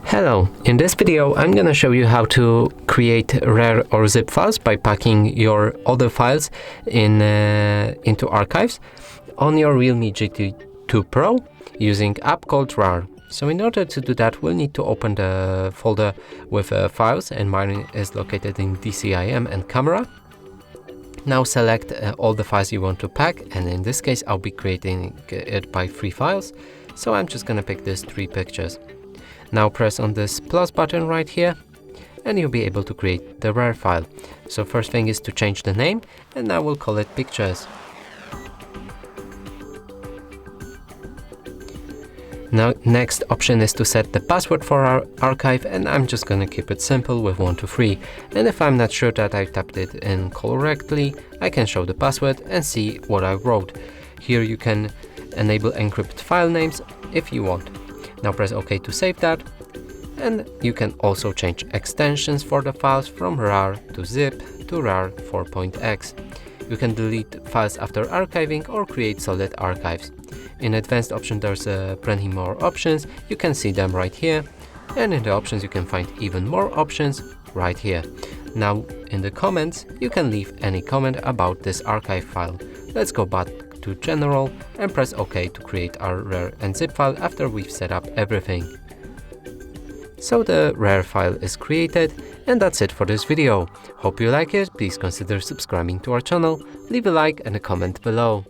Hello, in this video I'm gonna show you how to create RAR or zip files by packing your other files into archives on your REALME GT 2 Pro using app called Rar. So in order to do that, we'll need to open the folder with files, and mine is located in DCIM and camera. Now select all the files you want to pack, and in this case I'll be creating it by 3 files, so I'm just gonna pick these 3 pictures. Now press on this plus button right here and you'll be able to create the RAR file. So first thing is to change the name, and now we'll call it pictures. Now next option is to set the password for our archive, and I'm just gonna keep it simple with 1 to 3. And if I'm not sure that I typed it in correctly, I can show the password and see what I wrote. Here you can enable encrypt file names if you want. Now press OK to save that, and you can also change extensions for the files from RAR to zip to RAR 4.x. You can delete files after archiving or create solid archives. In advanced option there's plenty more options, you can see them right here, and in the options you can find even more options right here. Now in the comments you can leave any comment about this archive file. Let's go back to general and press OK to create our RAR and zip file after we've set up everything. So the RAR file is created, and that's it for this video. Hope you like it. Please consider subscribing to our channel, leave a like and a comment below.